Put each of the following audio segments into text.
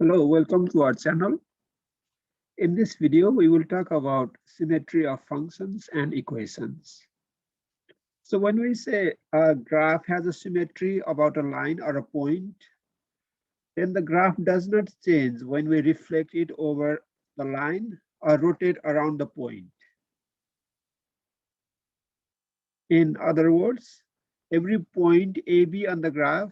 Hello, welcome to our channel. In this video, we will talk about symmetry of functions and equations. So when we say a graph has a symmetry about a line or a point, then the graph does not change when we reflect it over the line or rotate around the point. In other words, every point AB on the graph,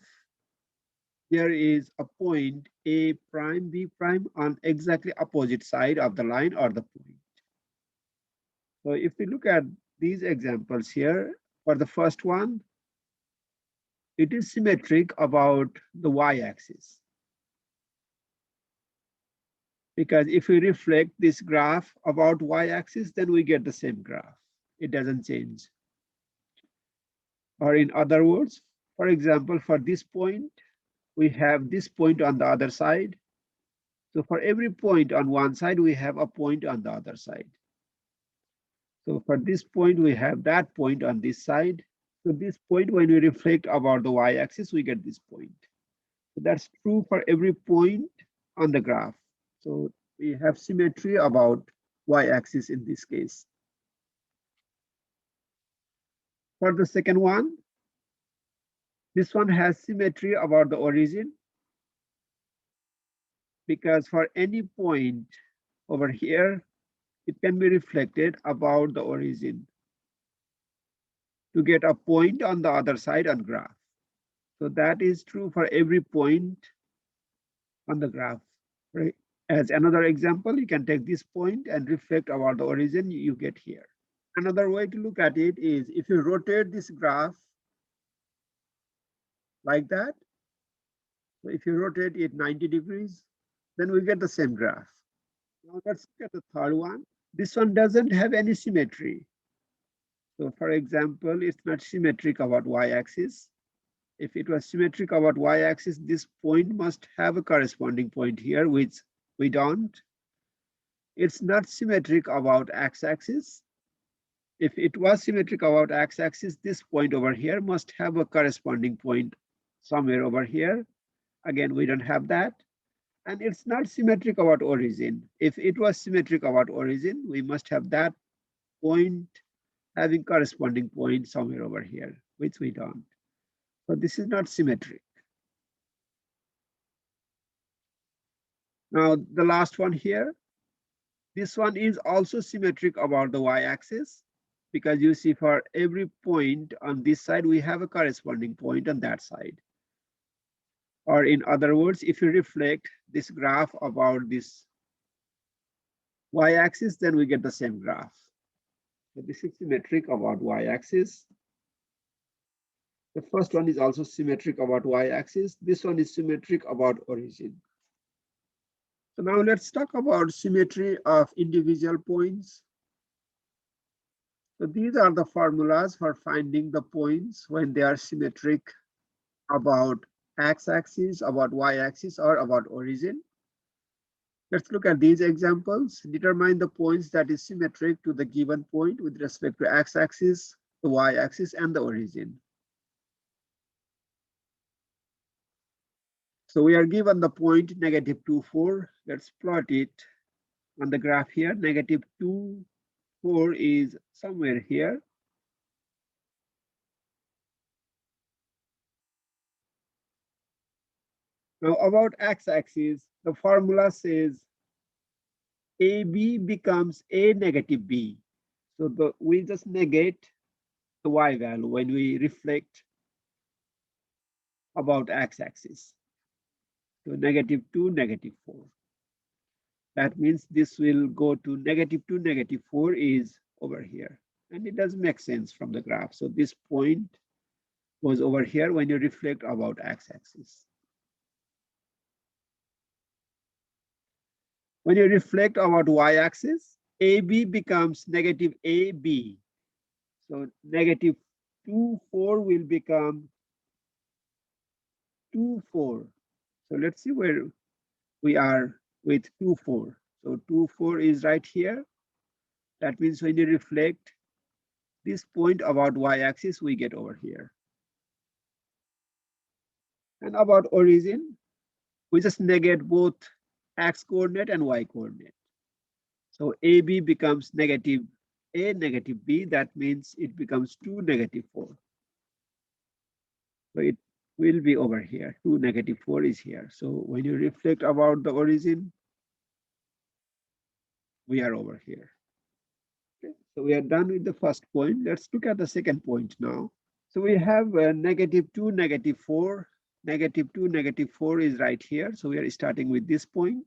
there is a point A prime, B prime on exactly opposite side of the line or the point. So if we look at these examples here, for the first one, it is symmetric about the y-axis. Because if we reflect this graph about y-axis, then we get the same graph. It doesn't change. Or in other words, for example, for this point, we have this point on the other side. So for every point on one side, we have a point on the other side. So for this point, we have that point on this side. So this point, when we reflect about the y-axis, we get this point. So that's true for every point on the graph. So we have symmetry about y-axis in this case. For the second one, this one has symmetry about the origin, because for any point over here, it can be reflected about the origin to get a point on the other side on graph. So that is true for every point on the graph, right? As another example, you can take this point and reflect about the origin you get here. Another way to look at it is if you rotate this graph like that, so if you rotate it 90 degrees, then we get the same graph. Now let's look at the third one. This one doesn't have any symmetry. So for example, it's not symmetric about y-axis. If it was symmetric about y-axis, this point must have a corresponding point here, which we don't. It's not symmetric about x-axis. If it was symmetric about x-axis, this point over here must have a corresponding point somewhere over here. Again, we don't have that. And it's not symmetric about origin. If it was symmetric about origin, we must have that point having corresponding point somewhere over here, which we don't. So this is not symmetric. Now, the last one here, this one is also symmetric about the y-axis, because you see for every point on this side, we have a corresponding point on that side. Or in other words, if you reflect this graph about this y-axis, then we get the same graph. So this is symmetric about y-axis. The first one is also symmetric about y-axis. This one is symmetric about origin. So now let's talk about symmetry of individual points. So these are the formulas for finding the points when they are symmetric about x-axis, about y-axis, or about origin. Let's look at these examples. Determine the points that is symmetric to the given point with respect to x-axis, the y-axis, and the origin. So we are given the point -2, 4. Let's plot it on the graph here. -2, 4 is somewhere here. Now about x-axis, the formula says AB becomes A negative B. So we just negate the y value when we reflect about x-axis. So -2, -4. That means this will go to -2, -4 is over here. And it does make sense from the graph. So this point goes over here when you reflect about x-axis. When you reflect about y-axis, AB becomes -AB. So -2, 4 will become 2, 4. So let's see where we are with 2, 4. So 2, 4 is right here. That means when you reflect this point about y-axis, we get over here. And about origin, we just negate both x coordinate and y coordinate. So AB becomes negative A, negative B. That means it becomes 2, negative 4. So it will be over here. 2, negative 4 is here. So when you reflect about the origin, we are over here. Okay. So we are done with the first point. Let's look at the second point now. So we have negative 2, negative 4. Negative 2, negative 4 is right here. So we are starting with this point.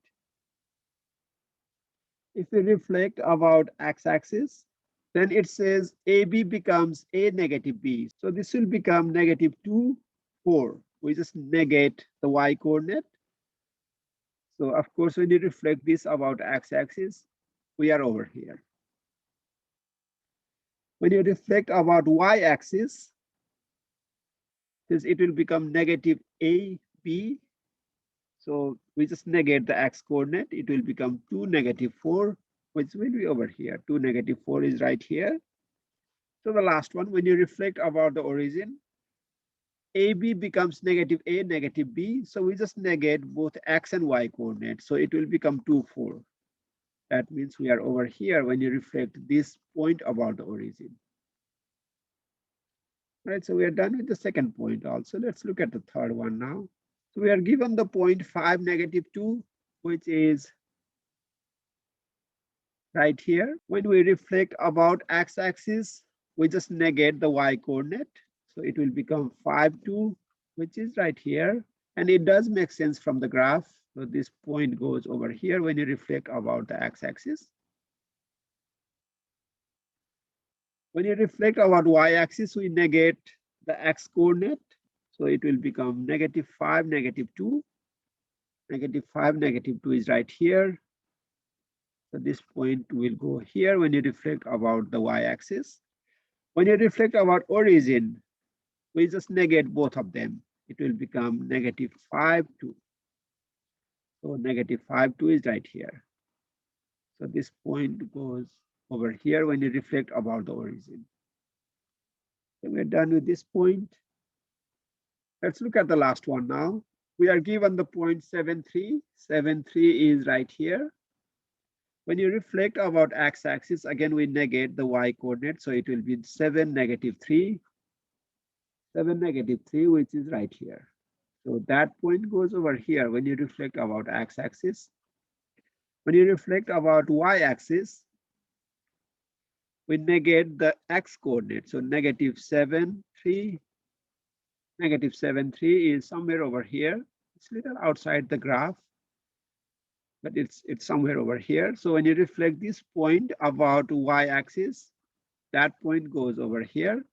If we reflect about x-axis, then it says AB becomes A, negative B. So this will become negative 2, 4. We just negate the y coordinate. So of course, when you reflect this about x-axis, we are over here. When you reflect about y-axis, it will become negative A, B. So we just negate the x coordinate. It will become 2, negative 4, which will be over here. 2, negative 4 is right here. So the last one, when you reflect about the origin, AB becomes negative A, negative B. So we just negate both x and y coordinates. So it will become 2, 4. That means we are over here when you reflect this point about the origin. Right, so we are done with the second point also. Let's look at the third one now. So we are given the point 5, negative 2, which is right here. When we reflect about x-axis, we just negate the y coordinate. So it will become 5, 2, which is right here. And it does make sense from the graph. So this point goes over here when you reflect about the x-axis. When you reflect about y-axis, we negate the x coordinate. So it will become negative 5, negative 2. Negative 5, negative 2 is right here. So this point will go here when you reflect about the y-axis. When you reflect about origin, we just negate both of them. It will become negative 5, 2. So negative 5, 2 is right here. So this point goes over here when you reflect about the origin. So we're done with this point. Let's look at the last one now. We are given the point 7, 3. 7, 3 is right here. When you reflect about x-axis, again, we negate the y coordinate. So it will be 7, negative 3. 7, negative 3, which is right here. So that point goes over here when you reflect about x-axis. When you reflect about y-axis, we negate the x coordinate. So negative 7, 3. Negative 7, 3 is somewhere over here. It's a little outside the graph, but it's somewhere over here. So when you reflect this point about y-axis, that point goes over here.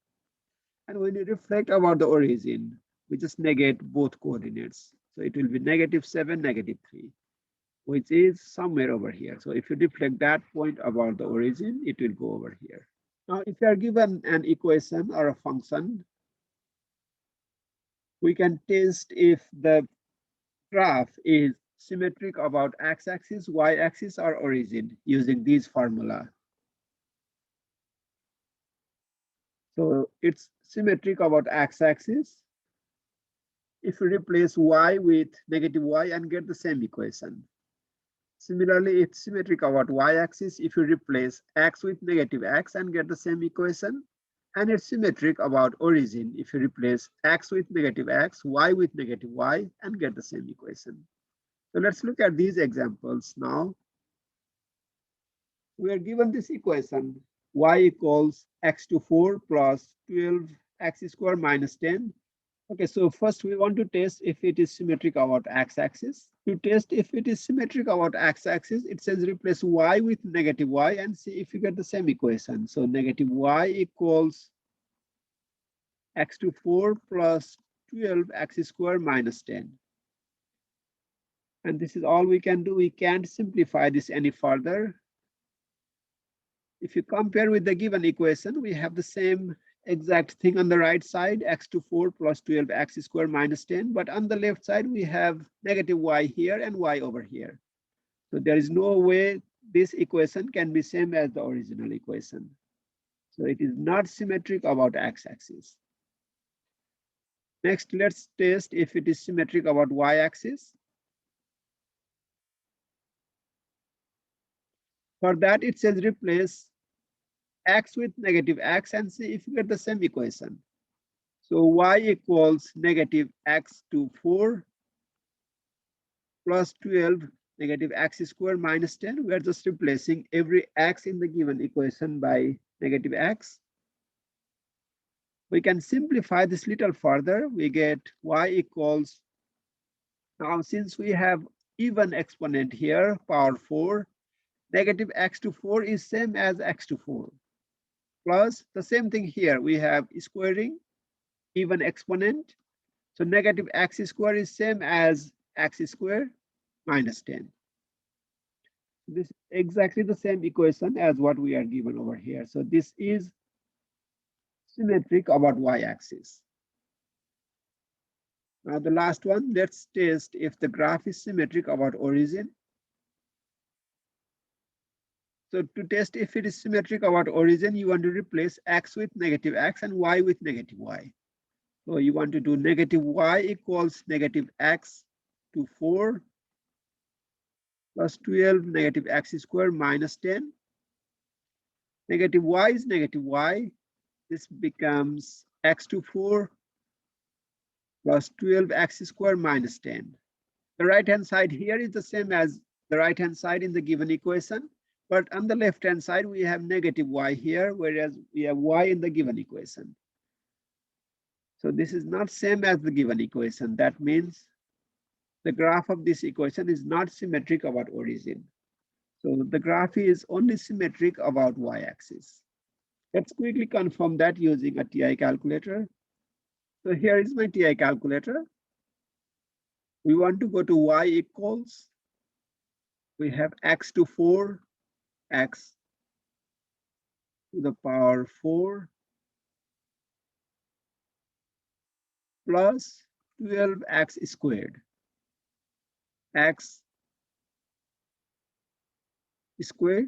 And when you reflect about the origin, we just negate both coordinates. So it will be negative 7, negative 3, which is somewhere over here. So if you reflect that point about the origin, it will go over here. Now, if you are given an equation or a function, we can test if the graph is symmetric about x-axis, y-axis, or origin using these formula. So it's symmetric about x-axis if you replace y with negative y and get the same equation. Similarly, it's symmetric about y-axis if you replace x with negative x and get the same equation. And it's symmetric about origin if you replace x with negative x, y with negative y, and get the same equation. So let's look at these examples now. We are given this equation, y equals x to 4 plus 12 x squared minus 10. Okay, so first we want to test if it is symmetric about x-axis. To test if it is symmetric about x-axis, it says replace y with negative y and see if you get the same equation. So negative y equals x to 4 plus 12 x squared minus 10. And this is all we can do. We can't simplify this any further. If you compare with the given equation, we have the same exact thing on the right side, x to 4 plus 12 x squared minus 10. But on the left side, we have negative y here and y over here. So there is no way this equation can be same as the original equation. So it is not symmetric about x-axis. Next, let's test if it is symmetric about y-axis. For that, it says replace x with negative x and see if you get the same equation. So y equals negative x to 4 plus 12 negative x squared minus 10. We are just replacing every x in the given equation by negative x. We can simplify this little further. We get y equals, now since we have even exponent here, power 4, negative x to 4 is same as x to 4. Plus the same thing here, we have squaring, even exponent. So negative x squared is same as x squared minus 10. This is exactly the same equation as what we are given over here. So this is symmetric about y-axis. Now the last one, let's test if the graph is symmetric about origin. So to test if it is symmetric about origin, you want to replace x with negative x and y with negative y. So you want to do negative y equals negative x to 4 plus 12 negative x squared minus 10. Negative y is negative y. This becomes x to 4 plus 12 x squared minus 10. The right hand side here is the same as the right hand side in the given equation, but on the left hand side we have negative y here, whereas we have y in the given equation. So this is not same as the given equation. That means the graph of this equation is not symmetric about origin. So the graph is only symmetric about y-axis. Let's quickly confirm that using a TI calculator. So here is my TI calculator. We want to go to y equals, we have x to 4, x to the power 4 plus 12x squared, x squared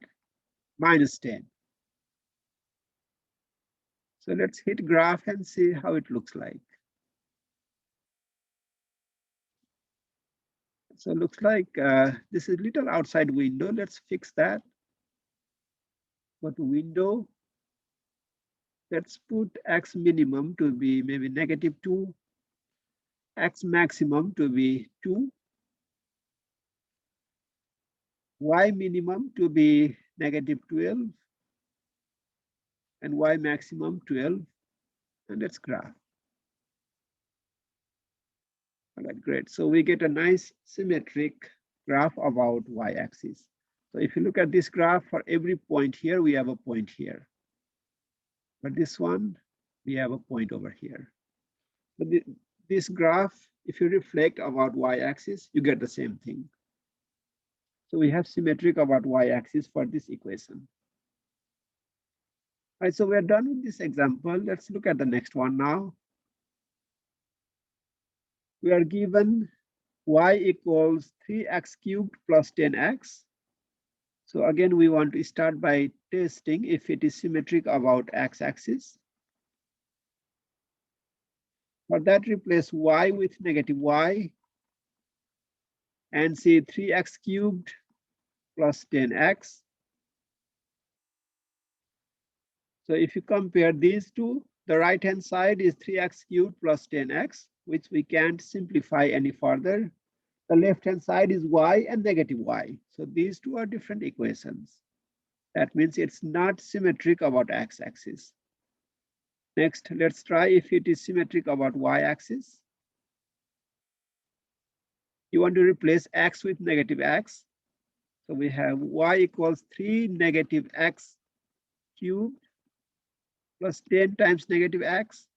minus 10. So let's hit graph and see how it looks like. So it looks like this is little outside window. Let's fix that. Go to window. Let's put x minimum to be maybe -2, x maximum to be 2, y minimum to be -12, and y maximum 12. And let's graph. All right, great. So we get a nice symmetric graph about y-axis. So if you look at this graph, for every point here, we have a point here. But this one, we have a point over here. So this graph, if you reflect about y-axis, you get the same thing. So we have symmetric about y-axis for this equation. All right, so we're done with this example. Let's look at the next one now. We are given y equals 3x cubed plus 10x. So again, we want to start by testing if it is symmetric about x-axis. For that, replace y with negative y and say 3x cubed plus 10x. So if you compare these two, the right-hand side is 3x cubed plus 10x, which we can't simplify any further. The left-hand side is y and negative y. So these two are different equations. That means it's not symmetric about x-axis. Next, let's try if it is symmetric about y-axis. You want to replace x with negative x. So we have y equals 3 negative x cubed plus 10 times negative x.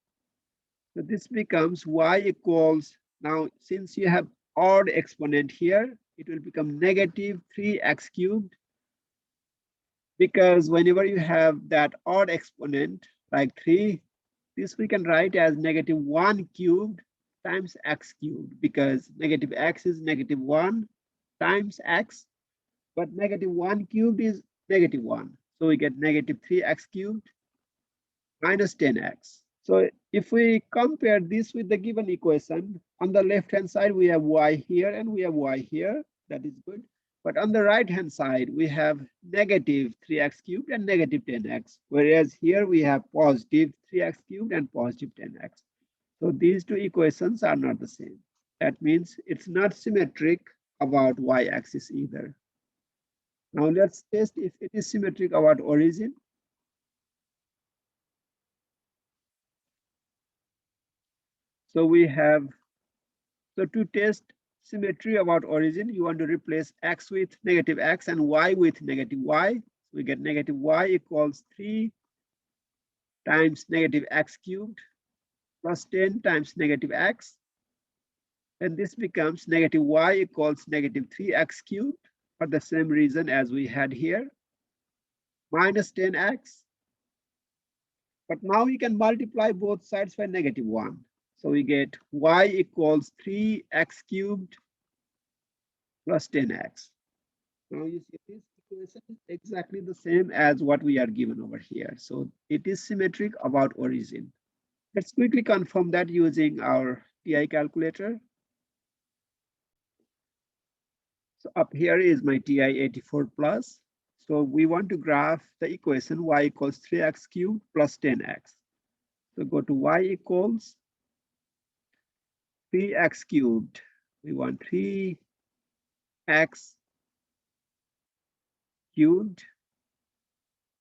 So this becomes y equals, now since you have odd exponent here, it will become negative 3x cubed, because whenever you have that odd exponent like 3, this we can write as negative 1 cubed times x cubed, because negative x is negative 1 times x, but negative 1 cubed is negative 1. So we get negative 3x cubed minus 10x. So if we compare this with the given equation, on the left-hand side, we have y here and we have y here. That is good. But on the right hand side, we have negative 3x cubed and negative 10x, whereas here we have positive 3x cubed and positive 10x. So these two equations are not the same. That means it's not symmetric about y-axis either. Now let's test if it is symmetric about origin. So we have, so to test symmetry about origin, you want to replace x with negative x and y with negative y. We get negative y equals 3 times negative x cubed plus 10 times negative x. And this becomes negative y equals negative 3x cubed for the same reason as we had here, minus 10x. But now we can multiply both sides by negative 1. So we get y equals 3x cubed plus 10x. Now you see this equation is exactly the same as what we are given over here. So it is symmetric about origin. Let's quickly confirm that using our TI calculator. So up here is my TI 84 plus. So we want to graph the equation y equals 3x cubed plus 10x. So go to y equals 3x cubed. We want 3x cubed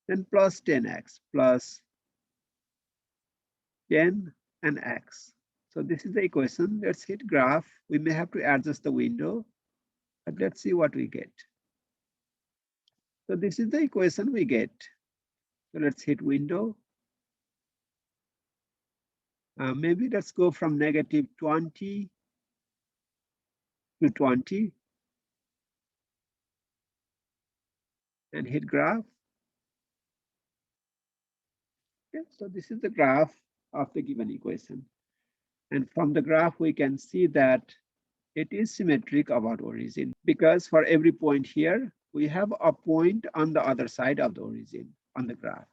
and plus 10x plus 10 and x. So this is the equation. Let's hit graph. We may have to adjust the window, but let's see what we get. So this is the equation we get. So let's hit window. Maybe let's go from negative 20 to 20 and hit graph. Okay, so this is the graph of the given equation. And from the graph, we can see that it is symmetric about origin because for every point here, we have a point on the other side of the origin on the graph.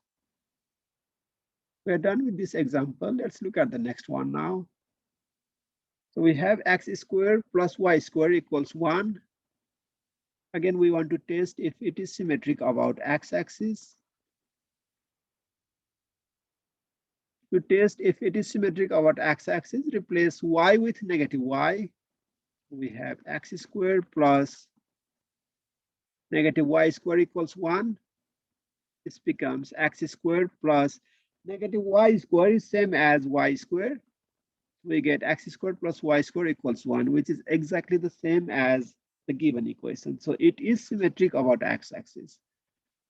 We're done with this example. Let's look at the next one now. So we have x squared plus y squared equals 1. Again, we want to test if it is symmetric about x-axis. To test if it is symmetric about x-axis, replace y with negative y. We have x squared plus negative y squared equals 1. This becomes x squared plus negative y squared is same as y squared. We get x squared plus y squared equals 1, which is exactly the same as the given equation. So it is symmetric about x-axis.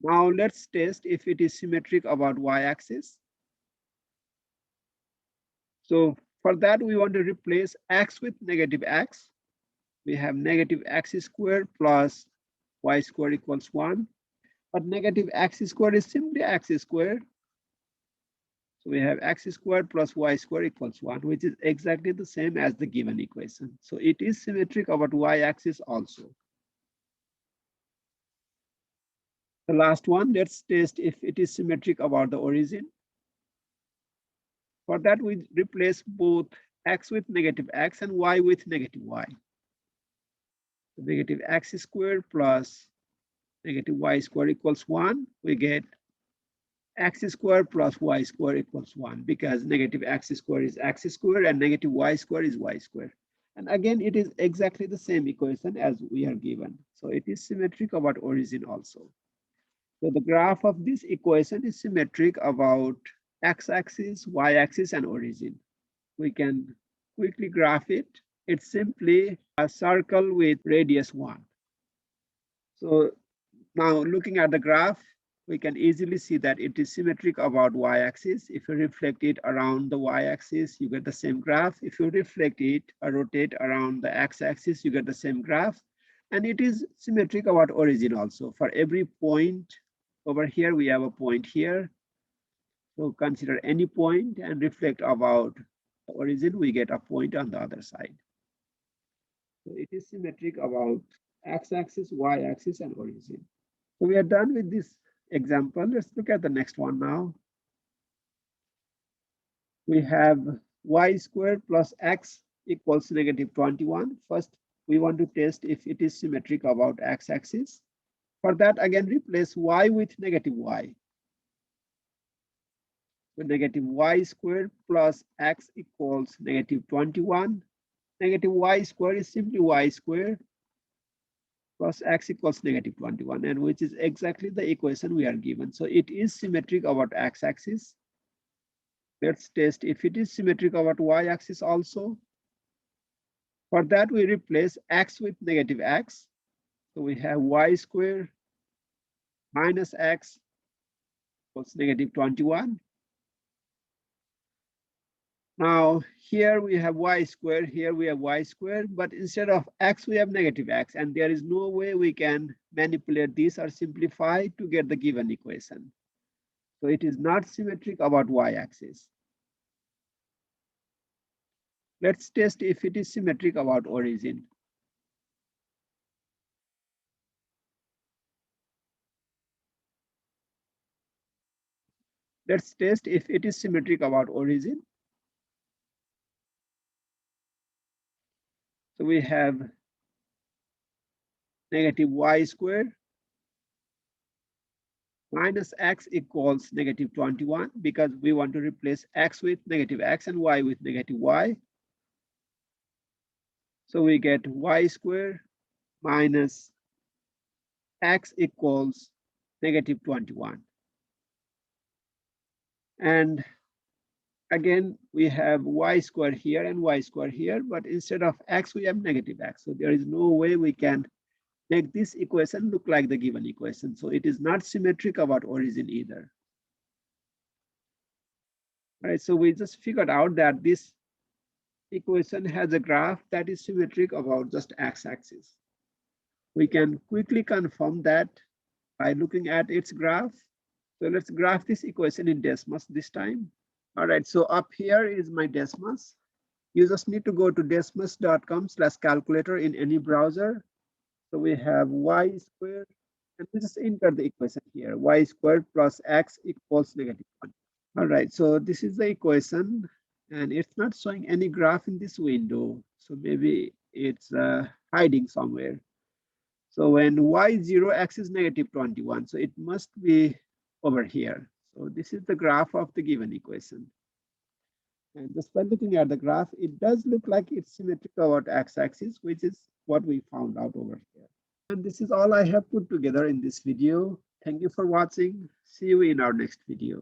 Now let's test if it is symmetric about y-axis. So for that, we want to replace x with negative x. We have negative x squared plus y squared equals 1. But negative x squared is simply x squared. So we have x squared plus y squared equals 1, which is exactly the same as the given equation. So it is symmetric about y-axis also. The last one, let's test if it is symmetric about the origin. For that, we replace both x with negative x and y with negative y. So negative x squared plus negative y squared equals 1. We get x squared plus y squared equals 1 because negative x squared is x squared and negative y squared is y squared. And again, it is exactly the same equation as we are given. So it is symmetric about origin also. So the graph of this equation is symmetric about x-axis, y-axis, and origin. We can quickly graph it. It's simply a circle with radius 1. So now looking at the graph, we can easily see that it is symmetric about y-axis. If you reflect it around the y-axis, you get the same graph. If you reflect it or rotate around the x-axis, you get the same graph. And it is symmetric about origin also. For every point over here, we have a point here. So consider any point and reflect about the origin, we get a point on the other side. So it is symmetric about x-axis, y-axis, and origin. So we are done with this example. Let's look at the next one now. We have y squared plus x equals negative 21. First, we want to test if it is symmetric about x-axis. For that, again, replace y with negative y. So negative y squared plus x equals negative 21. Negative y squared is simply y squared plus x equals negative 21, and which is exactly the equation we are given. So it is symmetric about x-axis. Let's test if it is symmetric about y-axis also. For that, we replace x with negative x. So we have y squared minus x equals negative 21. Now, here we have y squared, here we have y squared, but instead of x, we have negative x, and there is no way we can manipulate this or simplify to get the given equation. So it is not symmetric about y-axis. Let's test if it is symmetric about origin. Let's test if it is symmetric about origin. So we have negative y squared minus x equals negative 21 because we want to replace x with negative x and y with negative y. So we get y squared minus x equals negative 21. And again, we have y squared here and y squared here, but instead of x, we have negative x. So there is no way we can make this equation look like the given equation. So it is not symmetric about origin either. All right, so we just figured out that this equation has a graph that is symmetric about just x-axis. We can quickly confirm that by looking at its graph. So let's graph this equation in Desmos this time. All right, so up here is my Desmos. You just need to go to desmos.com/calculator in any browser. So we have y squared, and we just enter the equation here, y squared plus x equals negative 1. All right, so this is the equation, and it's not showing any graph in this window. So maybe it's hiding somewhere. So when y0, x is negative 21, so it must be over here. So this is the graph of the given equation. And just by looking at the graph, it does look like it's symmetrical about x-axis, which is what we found out over here. And this is all I have put together in this video. Thank you for watching. See you in our next video.